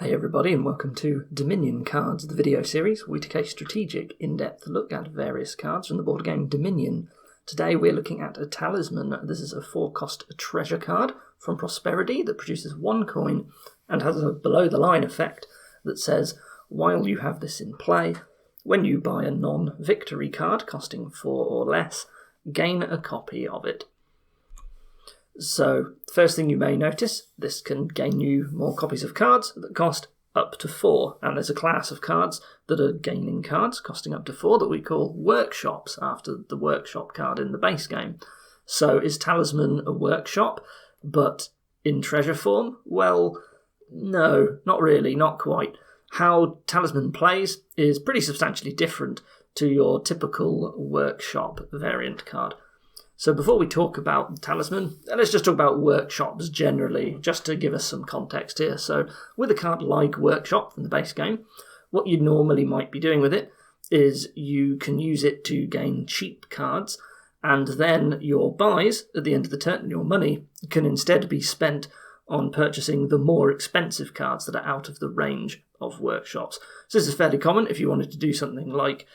Hey everybody, and welcome to Dominion Cards, the video series where we take a strategic, in-depth look at various cards from the board game Dominion. Today we're looking at a Talisman. This is a 4-cost treasure card from Prosperity that produces 1 coin and has a below-the-line effect that says, while you have this in play, when you buy a non-victory card costing 4 or less, gain a copy of it. So, first thing you may notice, this can gain you more copies of cards that cost up to 4, and there's a class of cards that are gaining cards costing up to 4 that we call workshops, after the workshop card in the base game. So is Talisman a workshop, but in treasure form? Well, no, not really, not quite. How Talisman plays is pretty substantially different to your typical workshop variant card. So before we talk about Talisman, let's just talk about workshops generally, just to give us some context here. So with a card like Workshop from the base game, what you normally might be doing with it is you can use it to gain cheap cards, and then your buys at the end of the turn, your money, can instead be spent on purchasing the more expensive cards that are out of the range of workshops. So this is fairly common if you wanted to do something like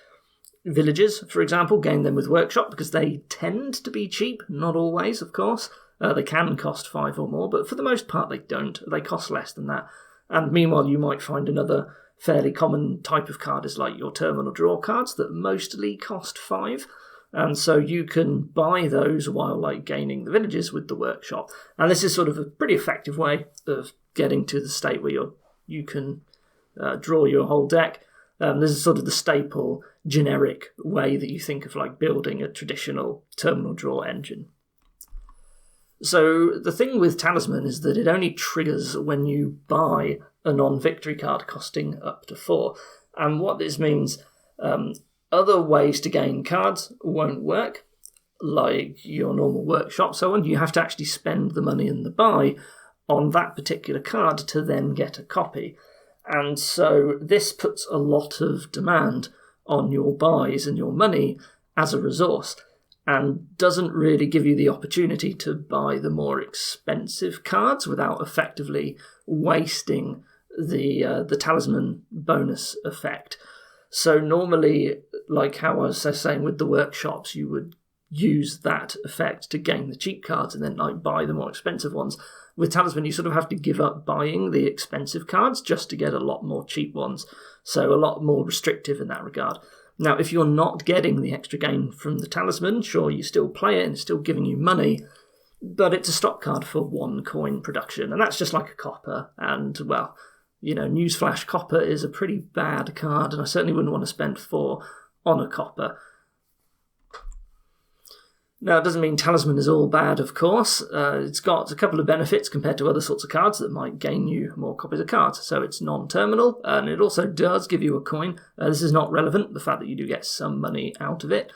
villages, for example, gain them with workshop because they tend to be cheap, not always, of course. They can cost 5 or more, but for the most part they don't. They cost less than that. And meanwhile, you might find another fairly common type of card is like your terminal draw cards that mostly cost 5. And so you can buy those while gaining the villages with the workshop. And this is sort of a pretty effective way of getting to the state where you can draw your whole deck. This is sort of the staple, generic way that you think of building a traditional terminal draw engine. So the thing with Talisman is that it only triggers when you buy a non-victory card costing up to 4. And what this means, other ways to gain cards won't work, like your normal workshop, so on. You have to actually spend the money in the buy on that particular card to then get a copy. And so this puts a lot of demand on your buys and your money as a resource, and doesn't really give you the opportunity to buy the more expensive cards without effectively wasting the Talisman bonus effect. So normally, like how I was saying with the workshops, you would use that effect to gain the cheap cards and then buy the more expensive ones. With Talisman, you sort of have to give up buying the expensive cards just to get a lot more cheap ones. So a lot more restrictive in that regard. Now, if you're not getting the extra gain from the Talisman, sure, you still play it and it's still giving you money, but it's a stock card for 1 coin production, and that's just like a copper. And, well, newsflash, copper is a pretty bad card, and I certainly wouldn't want to spend 4 on a copper. Now, it doesn't mean Talisman is all bad, of course. It's got a couple of benefits compared to other sorts of cards that might gain you more copies of cards. So it's non-terminal, and it also does give you a coin. This is not relevant, the fact that you do get some money out of it.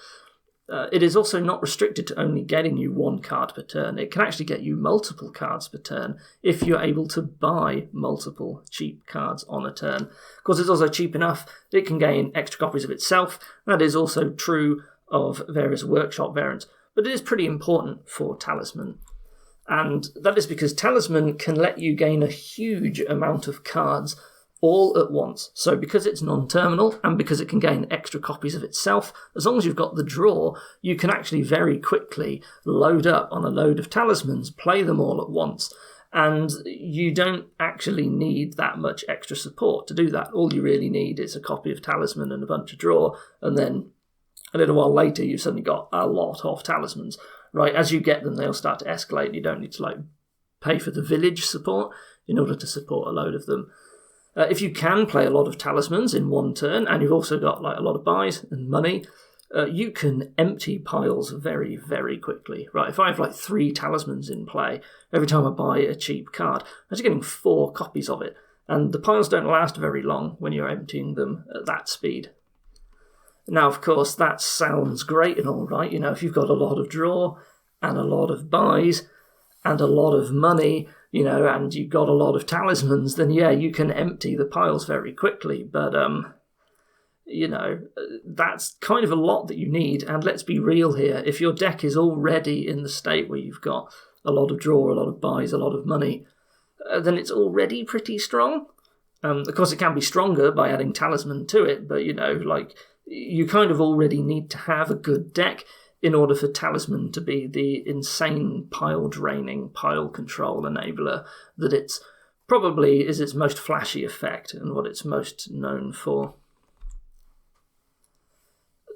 It is also not restricted to only getting you 1 card per turn. It can actually get you multiple cards per turn if you're able to buy multiple cheap cards on a turn. Of course, it's also cheap enough that it can gain extra copies of itself. That is also true of various workshop variants. But it is pretty important for Talisman. And that is because Talisman can let you gain a huge amount of cards all at once. So because it's non-terminal and because it can gain extra copies of itself, as long as you've got the draw, you can actually very quickly load up on a load of Talismans, play them all at once. And you don't actually need that much extra support to do that. All you really need is a copy of Talisman and a bunch of draw, and then a little while later, you've suddenly got a lot of Talismans, right? As you get them, they'll start to escalate. You don't need to pay for the village support in order to support a load of them. If you can play a lot of Talismans in 1 turn, and you've also got a lot of buys and money, you can empty piles very, very quickly, right? If I have 3 Talismans in play, every time I buy a cheap card, I'm just getting 4 copies of it. And the piles don't last very long when you're emptying them at that speed. Now, of course, that sounds great and all right. If you've got a lot of draw and a lot of buys and a lot of money, and you've got a lot of Talismans, then yeah, you can empty the piles very quickly. But, that's kind of a lot that you need. And let's be real here. If your deck is already in the state where you've got a lot of draw, a lot of buys, a lot of money, then it's already pretty strong. Of course, it can be stronger by adding Talisman to it, but, you kind of already need to have a good deck in order for Talisman to be the insane pile-draining, pile-control enabler that it's probably is its most flashy effect and what it's most known for.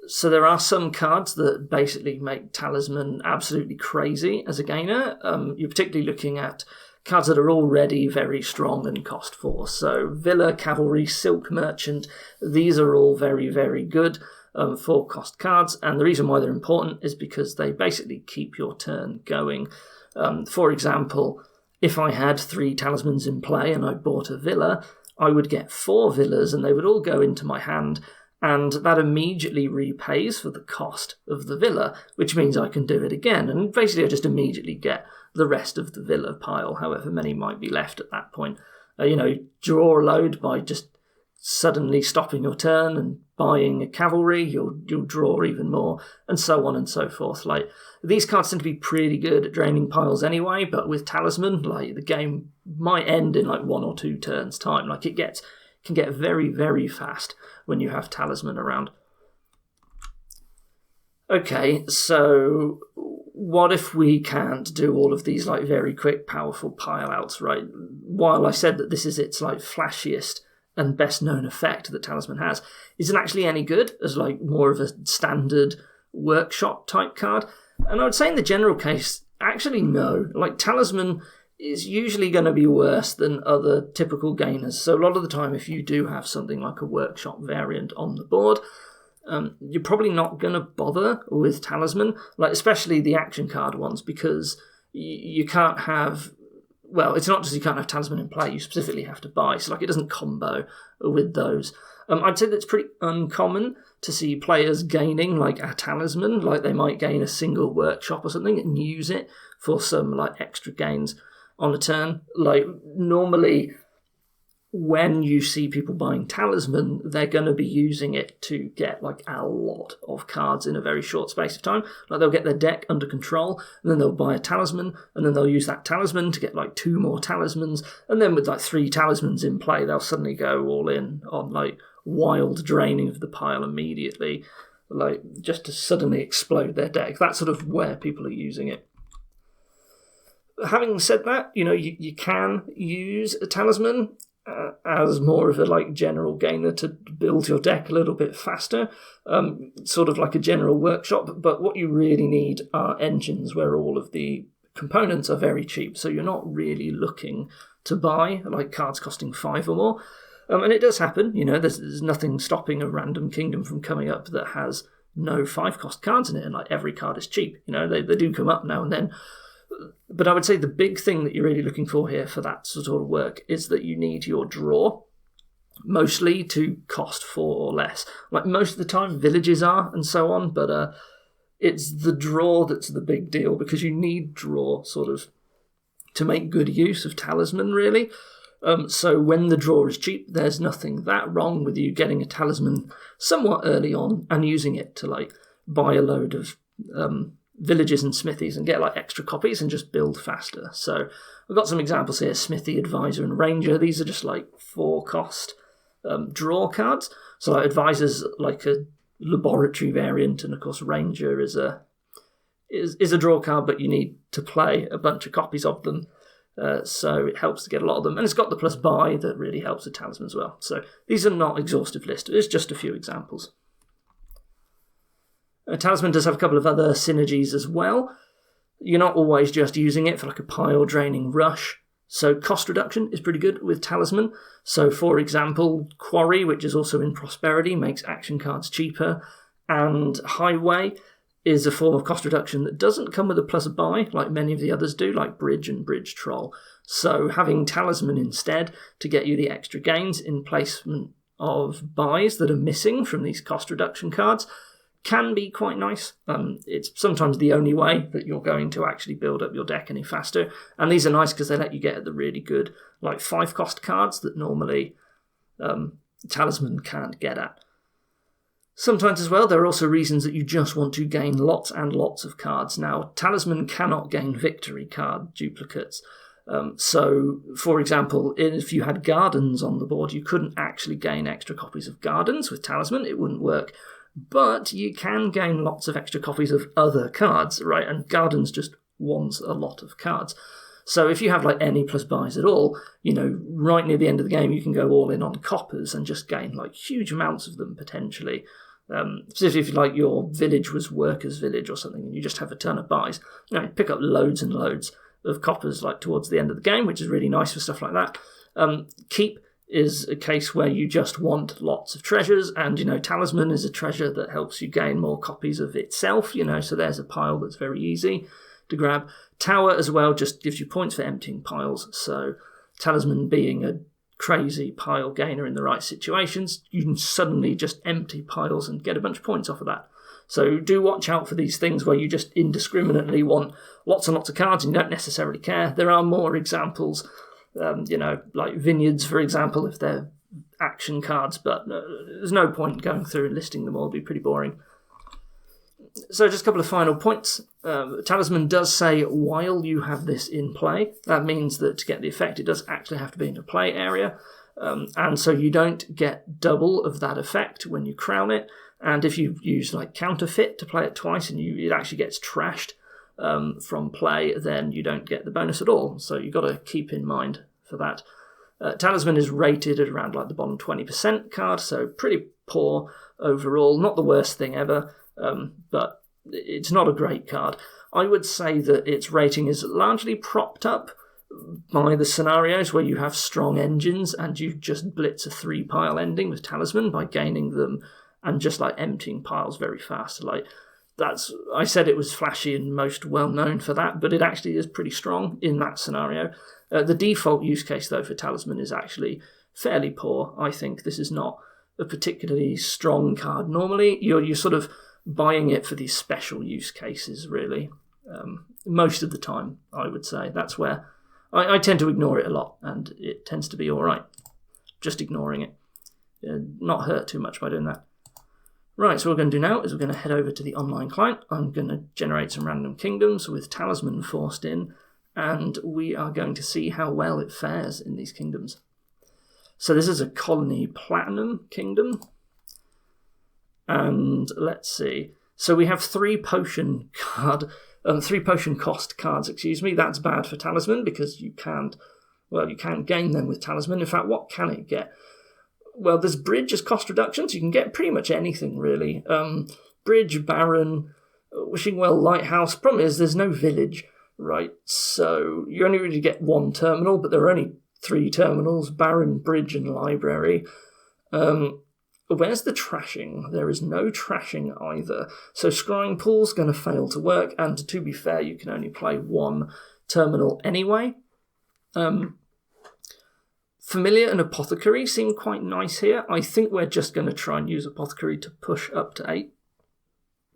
So there are some cards that basically make Talisman absolutely crazy as a gainer. You're particularly looking at cards that are already very strong and cost 4. So Villa, Cavalry, Silk Merchant, these are all very, very good 4-cost cards. And the reason why they're important is because they basically keep your turn going. For example, if I had 3 Talismans in play and I bought a Villa, I would get 4 Villas and they would all go into my hand. And that immediately repays for the cost of the Villa, which means I can do it again. And basically I just immediately get the rest of the Villa pile, however many might be left at that point. Draw a load by just suddenly stopping your turn and buying a Cavalry, you'll draw even more, and so on and so forth. These cards tend to be pretty good at draining piles anyway, but with Talisman, the game might end in 1 or 2 turns time. It can get very, very fast when you have Talisman around. Okay, so what if we can't do all of these very quick, powerful pile-outs, right? While I said that this is its flashiest and best known effect that Talisman has, is it actually any good as more of a standard workshop type card? And I would say in the general case, actually no. Talisman is usually going to be worse than other typical gainers. So a lot of the time, if you do have something like a workshop variant on the board, you're probably not going to bother with Talisman, especially the action card ones, because you can't have... Well, it's not just you can't have Talisman in play, you specifically have to buy. So it doesn't combo with those. I'd say that it's pretty uncommon to see players gaining a Talisman, they might gain a single workshop or something and use it for some extra gains on a turn. Normally, when you see people buying Talisman, they're going to be using it to get a lot of cards in a very short space of time. They'll get their deck under control, and then they'll buy a Talisman, and then they'll use that Talisman to get 2 more Talismans, and then with 3 Talismans in play, they'll suddenly go all in on wild draining of the pile immediately, just to suddenly explode their deck. That's sort of where people are using it. Having said that, you can use a Talisman as more of a general gainer to build your deck a little bit faster, sort of like a general workshop, but what you really need are engines where all of the components are very cheap, so you're not really looking to buy cards costing 5 or more. And it does happen, there's nothing stopping a random kingdom from coming up that has no 5-cost cards in it, and every card is cheap. They do come up now and then. But I would say the big thing that you're really looking for here for that sort of work is that you need your draw mostly to cost 4 or less. Most of the time villages are and so on, but it's the draw that's the big deal, because you need draw sort of to make good use of Talisman, really. So when the draw is cheap, there's nothing that wrong with you getting a Talisman somewhat early on and using it to buy a load of villages and smithies and get extra copies and just build faster. So I've got some examples here: Smithy, Advisor, and Ranger. These are just 4-cost draw cards. So Advisor's a laboratory variant, and of course Ranger is a draw card, but you need to play a bunch of copies of them. So it helps to get a lot of them. And it's got the plus buy that really helps with Talisman as well. So these are not exhaustive list. It's just a few examples. Talisman does have a couple of other synergies as well. You're not always just using it for a pile-draining rush. So cost reduction is pretty good with Talisman. So for example, Quarry, which is also in Prosperity, makes action cards cheaper. And Highway is a form of cost reduction that doesn't come with a plus buy like many of the others do, like Bridge and Bridge Troll. So having Talisman instead to get you the extra gains in placement of buys that are missing from these cost reduction cards can be quite nice. It's sometimes the only way that you're going to actually build up your deck any faster. And these are nice because they let you get at the really good 5-cost cards that normally Talisman can't get at. Sometimes as well, there are also reasons that you just want to gain lots and lots of cards. Now, Talisman cannot gain victory card duplicates. So, for example, if you had gardens on the board, you couldn't actually gain extra copies of gardens with Talisman. It wouldn't work. But you can gain lots of extra copies of other cards, right? And gardens just wants a lot of cards. So if you have like any plus buys at all, right near the end of the game, you can go all in on coppers and just gain like huge amounts of them potentially. Especially if like your village was workers' village or something and you just have a ton of buys, pick up loads and loads of coppers like towards the end of the game, which is really nice for stuff like that. Keep is a case where you just want lots of treasures, and Talisman is a treasure that helps you gain more copies of itself, so there's a pile that's very easy to grab. Tower as well just gives you points for emptying piles, so Talisman being a crazy pile gainer in the right situations, you can suddenly just empty piles and get a bunch of points off of that. So do watch out for these things where you just indiscriminately want lots and lots of cards and you don't necessarily care. There are more examples, like vineyards, for example, if they're action cards, but there's no point going through and listing them all. It'd be pretty boring. So just a couple of final points. Talisman does say while you have this in play. That means that to get the effect, it does actually have to be in a play area. And so you don't get double of that effect when you crown it. And if you use like counterfeit to play it twice and it actually gets trashed from play, then you don't get the bonus at all. So you've got to keep in mind for that. Talisman is rated at around like the bottom 20% card, so pretty poor overall. Not the worst thing ever, but it's not a great card. I would say that its rating is largely propped up by the scenarios where you have strong engines and you just blitz a 3-pile ending with Talisman by gaining them and just like emptying piles very fast. I said it was flashy and most well known for that, but it actually is pretty strong in that scenario. The default use case though for Talisman is actually fairly poor. I think this is not a particularly strong card. Normally you're sort of buying it for these special use cases, really. Most of the time, I would say. That's where I tend to ignore it a lot, and it tends to be all right. Just ignoring it. Not hurt too much by doing that. Right, so what we're going to do now is we're going to head over to the online client. I'm going to generate some random kingdoms with Talisman forced in, and we are going to see how well it fares in these kingdoms. So this is a colony platinum kingdom. And let's see. So we have 3 potion cost cards, That's bad for Talisman because you can't gain them with Talisman. In fact, what can it get? Well, there's bridge as cost reduction, so you can get pretty much anything, really. Bridge, Baron, Wishing Well, Lighthouse. Problem is there's no village, right? So you only really get 1 terminal, but there are only 3 terminals, Baron, Bridge, and Library. Where's the trashing? There is no trashing either. So Scrying Pool's going to fail to work, and to be fair, you can only play 1 terminal anyway. Familiar and Apothecary seem quite nice here. I think we're just going to try and use Apothecary to push up to 8,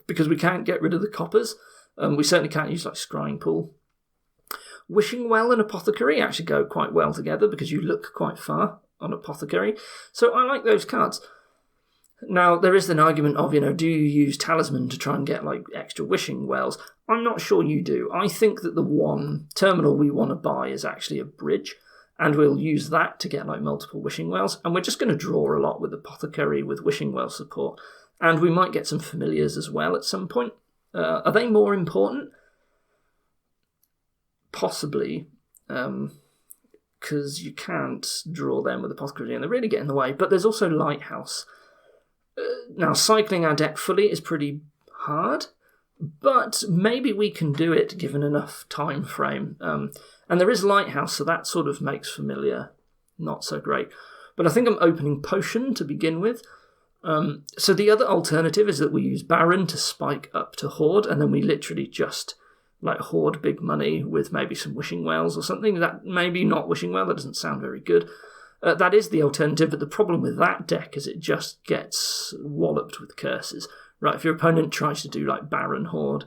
because we can't get rid of the coppers. We certainly can't use like Scrying Pool. Wishing Well and Apothecary actually go quite well together because you look quite far on Apothecary. So I like those cards. Now, there is an argument of, do you use Talisman to try and get, like, extra Wishing Wells? I'm not sure you do. I think that the 1 terminal we want to buy is actually a bridge, and we'll use that to get, like, multiple Wishing Wells, and we're just going to draw a lot with Apothecary with Wishing Well support, and we might get some familiars as well at some point. Are they more important? Possibly, because you can't draw them with Apothecary, and they really get in the way, but there's also Lighthouse. Now, cycling our deck fully is pretty hard, but maybe we can do it given enough time frame. And there is Lighthouse, so that sort of makes familiar not so great. But I think I'm opening Potion to begin with. So the other alternative is that we use Baron to spike up to Hoard, and then we literally just like hoard big money with maybe some Wishing Wells or something. That maybe not Wishing Well, that doesn't sound very good. That is the alternative, but the problem with that deck is it just gets walloped with curses. Right, if your opponent tries to do like Baron Hoard,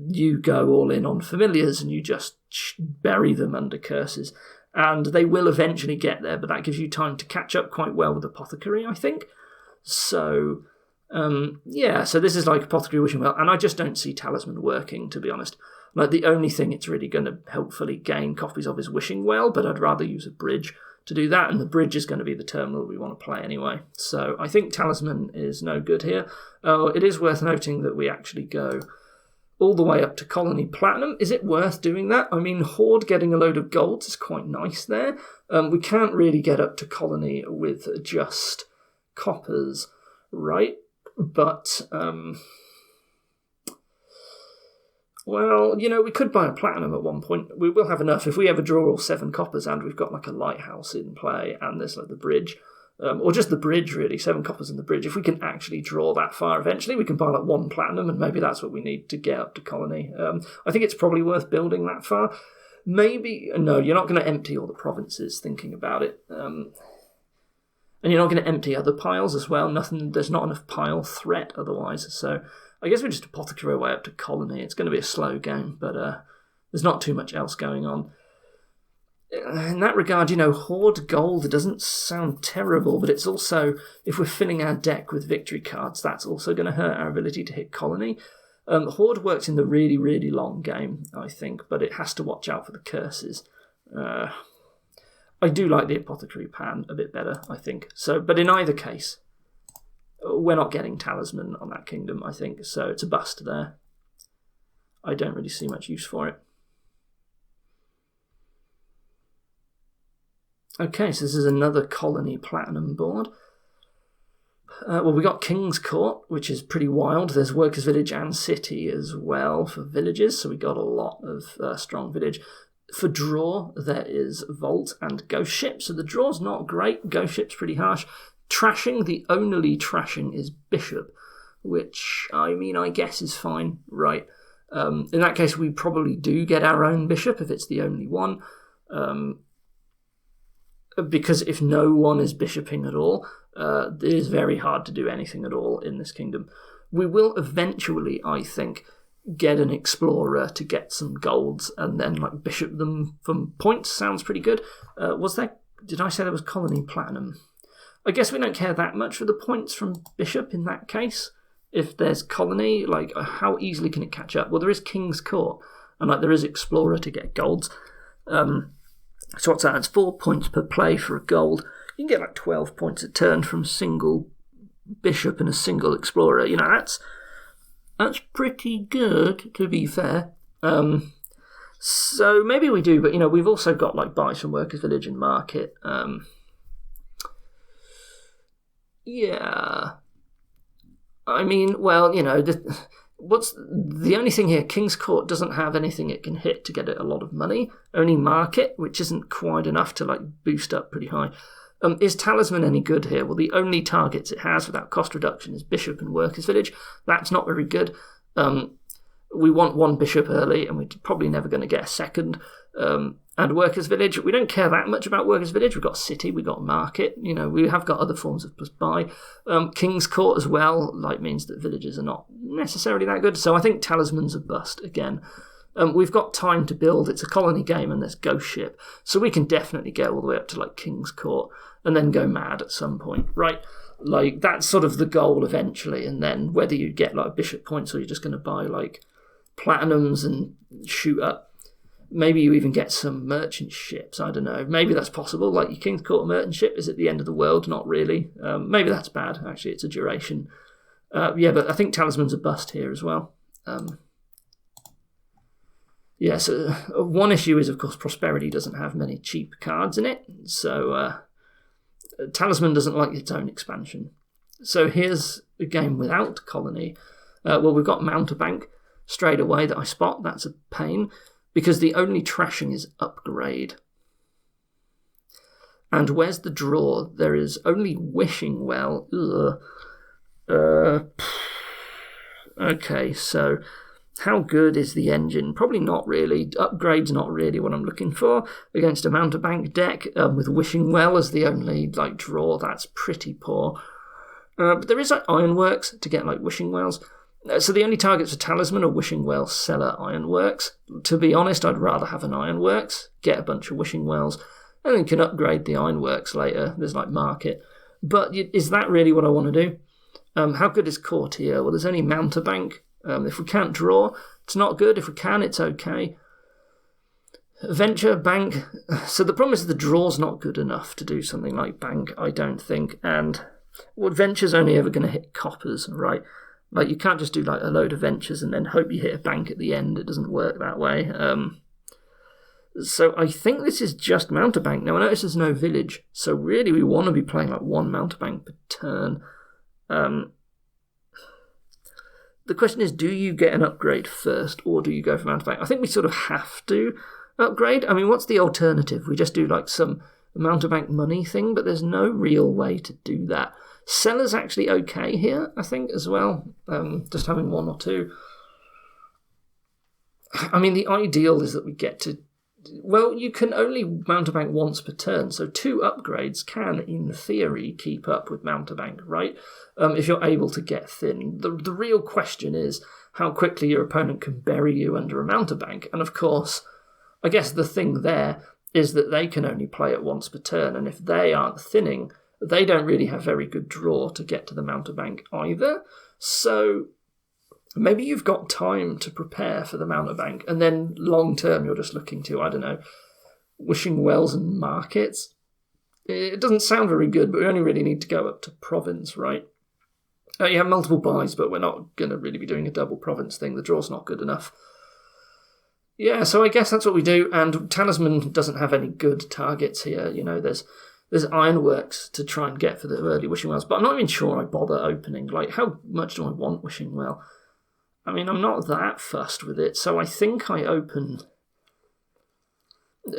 you go all in on familiars and you just bury them under curses. And they will eventually get there, but that gives you time to catch up quite well with Apothecary, I think. So Yeah, so this is like Apothecary Wishing Well, and I just don't see Talisman working, to be honest. Like, the only thing it's really going to helpfully gain copies of is Wishing Well, but I'd rather use a bridge to do that, and the bridge is going to be the terminal we want to play anyway. So I think Talisman is no good here. Oh, it is worth noting that we actually go all the way up to Colony Platinum. Is it worth doing that? I mean, Horde getting a load of golds is quite nice there. We can't really get up to Colony with just coppers, right? But, well, you know, we could buy a platinum at one point. We will have enough. If we ever draw all 7 coppers and we've got like a lighthouse in play and there's like the bridge, or just the bridge really, 7 coppers in the bridge, if we can actually draw that far eventually, we can buy like 1 platinum, and maybe that's what we need to get up to Colony. I think it's probably worth building that far. Maybe, no, you're not going to empty all the provinces thinking about it. And you're not going to empty other piles as well. There's not enough pile threat otherwise. So I guess we just apothecary our way up to Colony. It's going to be a slow game, but there's not too much else going on. In that regard, you know, Horde Gold doesn't sound terrible, but it's also, if we're filling our deck with victory cards, that's also going to hurt our ability to hit Colony. Horde works in the really, really long game, I think, but it has to watch out for the curses. I do like the Apothecary Pan a bit better, I think. So, but in either case, we're not getting Talisman on that kingdom, I think, so it's a bust there. I don't really see much use for it. Okay, so this is another Colony Platinum board. Well, we got King's Court, which is pretty wild. There's Workers' Village and City as well for villages, so we got a lot of strong village. For draw, there is Vault and Ghost Ship, so the draw's not great. Ghost Ship's pretty harsh. Trashing, the only trashing is Bishop, which, I mean, I guess is fine, right? In that case, we probably do get our own Bishop if it's the only one. Because if no one is bishoping at all, it is very hard to do anything at all in this kingdom. We will eventually, I think, get an explorer to get some golds and then like bishop them from points. Sounds pretty good. Did I say there was Colony Platinum? I guess we don't care that much for the points from bishop in that case. If there's Colony, like how easily can it catch up? Well, there is King's Court and like there is explorer to get golds. So what's that? It's 4 points per play for a gold. You can get like 12 points a turn from a single bishop and a single explorer. You know, that's pretty good, to be fair. So maybe we do, but, you know, we've also got, like, buys from Workers' Village and Market. Yeah. I mean, well, you know, what's the only thing here? King's Court doesn't have anything it can hit to get it a lot of money. Only Market, which isn't quite enough to, like, boost up pretty high. Is Talisman any good here? Well, the only targets it has without cost reduction is Bishop and Workers' Village. That's not very good. We want 1 Bishop early, and we're probably never going to get a second. And Workers' Village, we don't care that much about Workers' Village. We've got City, we've got Market. You know, we have got other forms of plus buy. King's Court as well, like, means that villages are not necessarily that good. So I think Talisman's a bust again. We've got time to build. It's a colony game and there's Ghost Ship. So we can definitely get all the way up to, like, King's Court and then go mad at some point, right? Like, that's sort of the goal eventually. And then whether you get, like, bishop points or you're just going to buy, like, platinums and shoot up. Maybe you even get some merchant ships. I don't know. Maybe that's possible. Like, your King's Court merchant ship is at the end of the world. Not really. Maybe that's bad. Actually, it's a duration. Yeah, but I think Talisman's a bust here as well. Yeah, so one issue is, of course, Prosperity doesn't have many cheap cards in it. So Talisman doesn't like its own expansion. So here's a game without Colony. Well, we've got Mountebank straight away that I spot. That's a pain. Because the only trashing is Upgrade. And where's the draw? There is only Wishing Well. Okay, so how good is the engine? Probably not really. Upgrade's not really what I'm looking for. Against a Mountebank deck with Wishing Well as the only like draw, that's pretty poor. But there is like Ironworks to get like Wishing Wells. So the only targets for Talisman are Wishing Well, Cellar, Ironworks. To be honest, I'd rather have an Ironworks, get a bunch of Wishing Wells, and then you can upgrade the Ironworks later. There's like Market. But is that really what I want to do? How good is court here? Well, there's only mountebank. If we can't draw, it's not good. If we can, it's okay. Venture, bank. So the problem is the draw's not good enough to do something like bank, I don't think. And venture's only ever going to hit coppers, right? Like, you can't just do like a load of ventures and then hope you hit a bank at the end. It doesn't work that way. So I think this is just mountebank. Now, I notice there's no village. So really, we want to be playing like one mountebank per turn. The question is, do you get an upgrade first or do you go for mountebank? I think we sort of have to upgrade. I mean, what's the alternative? We just do like some mountebank money thing, but there's no real way to do that. Seller's actually okay here, I think, as well. Just having one or two. I mean, the ideal is that we get to... Well, you can only mountebank once per turn, so 2 upgrades can, in theory, keep up with mountebank, right? If you're able to get thin. The real question is how quickly your opponent can bury you under a mountebank. And of course, I guess the thing there is that they can only play it once per turn, and if they aren't thinning, they don't really have very good draw to get to the mountebank either. So maybe you've got time to prepare for the mountebank, and then long term you're just looking to, I don't know, wishing wells and markets. It doesn't sound very good, but we only really need to go up to province, right? You have multiple buys, but we're not going to really be doing a double province thing. The draw's not good enough. Yeah, so I guess that's what we do, and Talisman doesn't have any good targets here. You know, there's ironworks to try and get for the early wishing wells, but I'm not even sure I bother opening. Like, how much do I want wishing well? I mean, I'm not that fussed with it, so I think I open...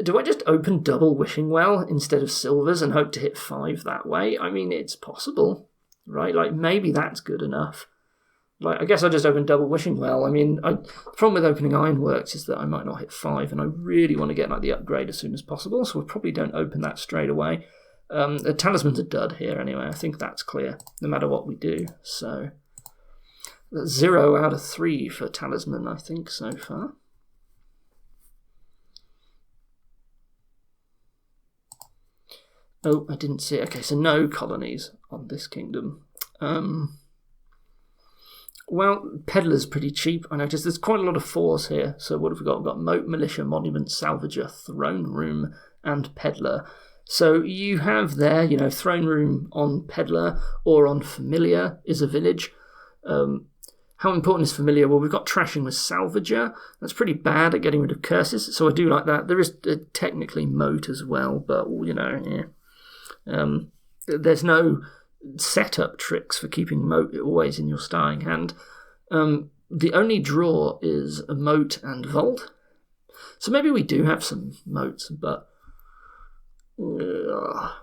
Do I just open double wishing well instead of silvers and hope to hit 5 that way? I mean, it's possible, right? Like, maybe that's good enough. Like, I guess I just open double wishing well. I mean, the problem with opening ironworks is that I might not hit 5, and I really want to get like the upgrade as soon as possible, so we probably don't open that straight away. The Talisman's a dud here anyway. I think that's clear, no matter what we do. So that's 0 out of 3 for Talisman, I think, so far. Oh, I didn't see it. Okay, so no colonies on this kingdom. Well, Peddler's pretty cheap. I noticed there's quite a lot of 4s here. So what have we got? We've got Moat, Militia, Monument, Salvager, Throne Room, and Peddler. So you have there, you know, Throne Room on Peddler or on Familiar is a village. How important is Familiar? Well, we've got Trashing with Salvager. That's pretty bad at getting rid of curses, so I do like that. There is technically Moat as well, but, you know, yeah. There's no setup tricks for keeping Moat always in your starting hand. The only draw is a Moat and Vault. So maybe we do have some Moats, but... Well,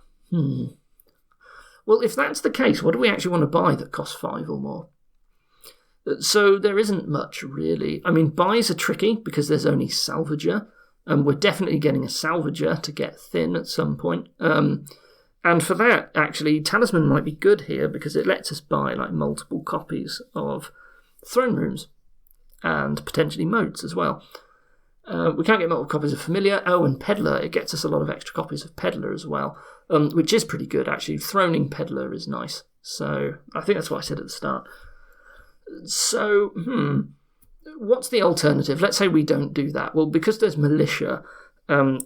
if that's the case, what do we actually want to buy that costs 5 or more? So there isn't much, really. I mean, buys are tricky because there's only Salvager. We're definitely getting a Salvager to get thin at some point. And for that, actually, Talisman might be good here because it lets us buy like multiple copies of Throne Rooms and potentially Moats as well. We can't get multiple copies of Familiar. Oh, and Peddler, it gets us a lot of extra copies of Peddler as well, which is pretty good, actually. Throning Peddler is nice. So I think that's what I said at the start. So, what's the alternative? Let's say we don't do that. Well, because there's Militia,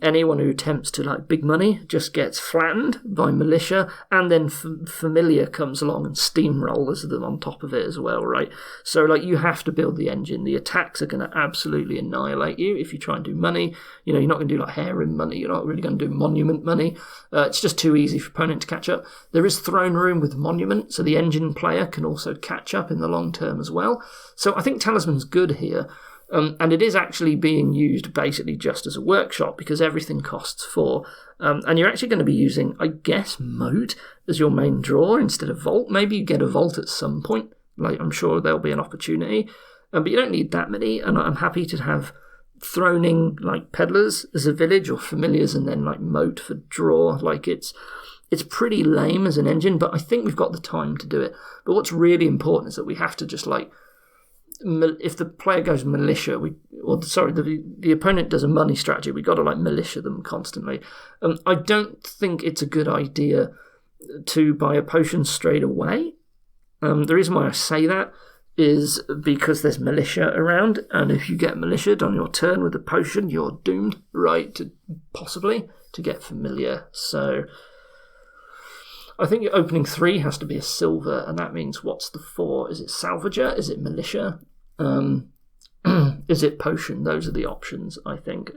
anyone who attempts to like big money just gets flattened by Militia, and then Familiar comes along and steamrollers them on top of it as well, right? So like you have to build the engine. The attacks are going to absolutely annihilate you if you try and do money. You know, you're not going to do like harem money. You're not really going to do monument money. It's just too easy for opponent to catch up. There is Throne Room with Monument, so the engine player can also catch up in the long term as well. So I think Talisman's good here. And it is actually being used basically just as a workshop because everything costs 4. And you're actually going to be using, I guess, Moat as your main draw instead of Vault. Maybe you get a Vault at some point. Like, I'm sure there'll be an opportunity. But you don't need that many. And I'm happy to have Throning, like, Peddlers as a village or Familiars and then, like, Moat for draw. Like, it's pretty lame as an engine, but I think we've got the time to do it. But what's really important is that we have to just, like, if the player goes Militia, the opponent does a money strategy, we got to like Militia them constantly. I don't think it's a good idea to buy a potion straight away. The reason why I say that is because there's militia around, and if you get militiaed on your turn with a potion, you're doomed, right, to possibly to get familiar. So I think your opening 3 has to be a silver, and that means what's the 4? Is it salvager? Is it militia? Is it potion? Those are the options, I think.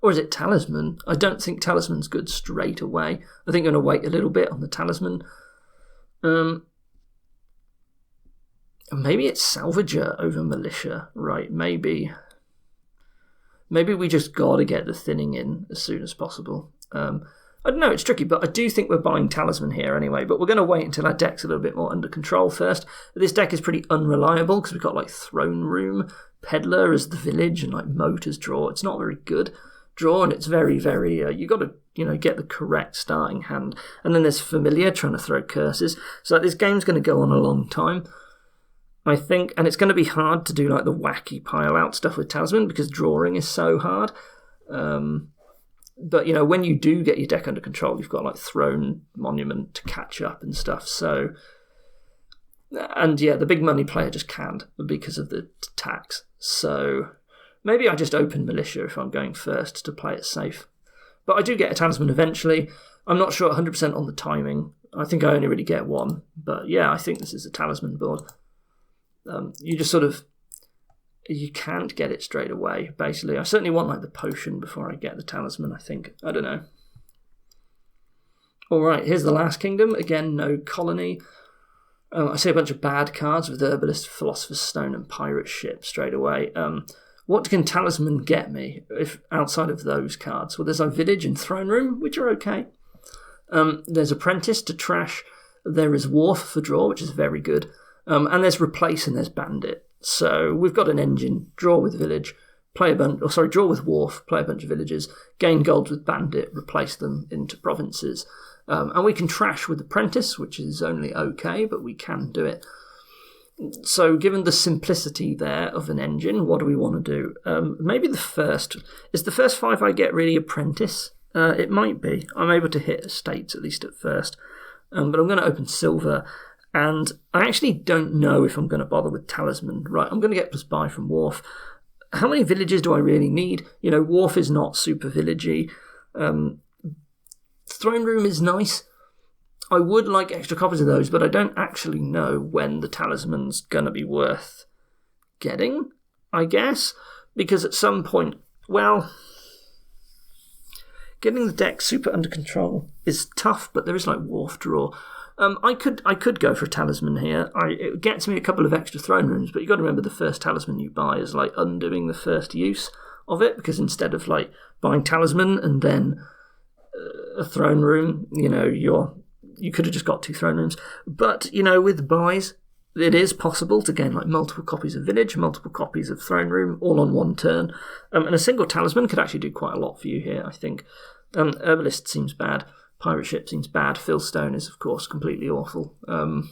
Or is it talisman? I don't think talisman's good straight away. I think I'm going to wait a little bit on the talisman. Maybe it's salvager over militia, right? Maybe we just got to get the thinning in as soon as possible. I don't know, it's tricky, but I do think we're buying talisman here anyway, but we're going to wait until our deck's a little bit more under control first. This deck is pretty unreliable because we've got like throne room, peddler as the village, and like moat as draw. It's not very good draw, and it's very, very, you got to, get the correct starting hand. And then there's familiar trying to throw curses. So this game's going to go on a long time, I think, and it's going to be hard to do like the wacky pile out stuff with talisman because drawing is so hard. But, when you do get your deck under control, you've got like throne monument to catch up and stuff. So, and yeah, the big money player just can't because of the tax. So maybe I just open militia if I'm going first to play it safe. But I do get a talisman eventually. I'm not sure 100% on the timing. I think I only really get one. But yeah, I think this is a talisman board. You just sort of, you can't get it straight away, basically. I certainly want like the potion before I get the talisman, I think. I don't know. Alright, here's the last kingdom. Again, no colony. I see a bunch of bad cards with Herbalist, Philosopher's Stone and Pirate Ship straight away. What can Talisman get me if outside of those cards? Well, there's a Village and Throne Room, which are okay. There's Apprentice to trash. There is Wharf for draw, which is very good. And there's Replace and there's Bandit. So we've got an engine, draw with Village, draw with Wharf, play a bunch of villages, gain gold with Bandit, replace them into provinces. And we can trash with Apprentice, which is only okay, but we can do it. So given the simplicity there of an engine, what do we want to do? Maybe the first 5 I get really Apprentice? It might be. I'm able to hit estates at least at first. But I'm going to open silver. And I actually don't know if I'm going to bother with Talisman. Right, I'm going to get plus buy from Wharf. How many villages do I really need? Wharf is not super villagey. Throne Room is nice. I would like extra copies of those, but I don't actually know when the Talisman's going to be worth getting, I guess. Because at some point, getting the deck super under control is tough, but there is like Wharf draw. I could go for a talisman here. It gets me a couple of extra throne rooms, but you've got to remember the first talisman you buy is like undoing the first use of it, because instead of like buying talisman and then a throne room, you could have just got 2 throne rooms. But, with buys, it is possible to gain like multiple copies of village, multiple copies of throne room, all on one turn. And a single talisman could actually do quite a lot for you here, I think. Herbalist seems bad. Pirate Ship seems bad. Fillstone is, of course, completely awful. And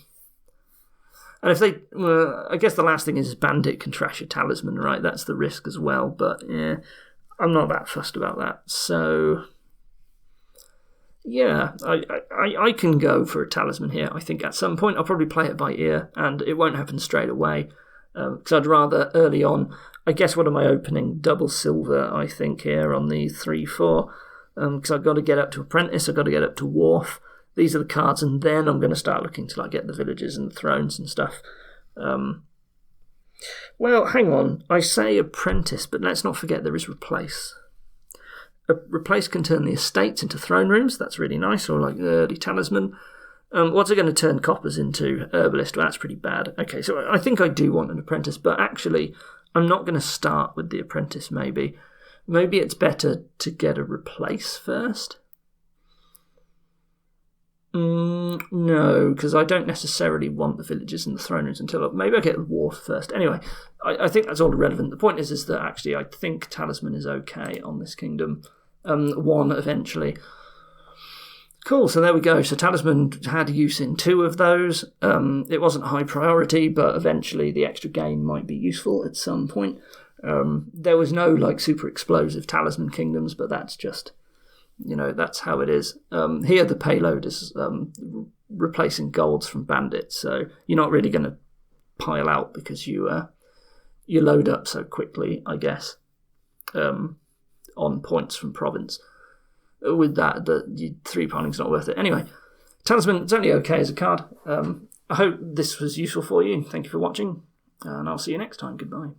if they... I guess the last thing is Bandit can trash a talisman, right? That's the risk as well. But, yeah, I'm not that fussed about that. So, yeah, I can go for a talisman here. I think at some point I'll probably play it by ear, and it won't happen straight away. Because I'd rather early on... I guess what am I opening? Double silver, I think, here on the 3-4. Because I've got to get up to Apprentice, I've got to get up to Wharf. These are the cards, and then I'm going to start looking to get the villages and the thrones and stuff. Well, hang on. I say Apprentice, but let's not forget there is Replace. Replace can turn the estates into throne rooms. That's really nice, or like early Talisman. What's it going to turn coppers into? Herbalist. Well, that's pretty bad. Okay, so I think I do want an Apprentice, but actually I'm not going to start with the Apprentice, maybe. Maybe it's better to get a Replace first. No, because I don't necessarily want the villages and the throne rooms until... Maybe I get a Wharf first. Anyway, I think that's all irrelevant. The point is that actually I think Talisman is okay on this kingdom. 1 eventually. Cool, so there we go. So Talisman had use in 2 of those. It wasn't high priority, but eventually the extra gain might be useful at some point. There was no super explosive Talisman kingdoms, but that's just, that's how it is. Here the payload is replacing golds from bandits, so you're not really going to pile out because you load up so quickly, I guess, on points from province. With that, the 3 piling's not worth it. Anyway, Talisman, it's only okay as a card. I hope this was useful for you. Thank you for watching, and I'll see you next time. Goodbye.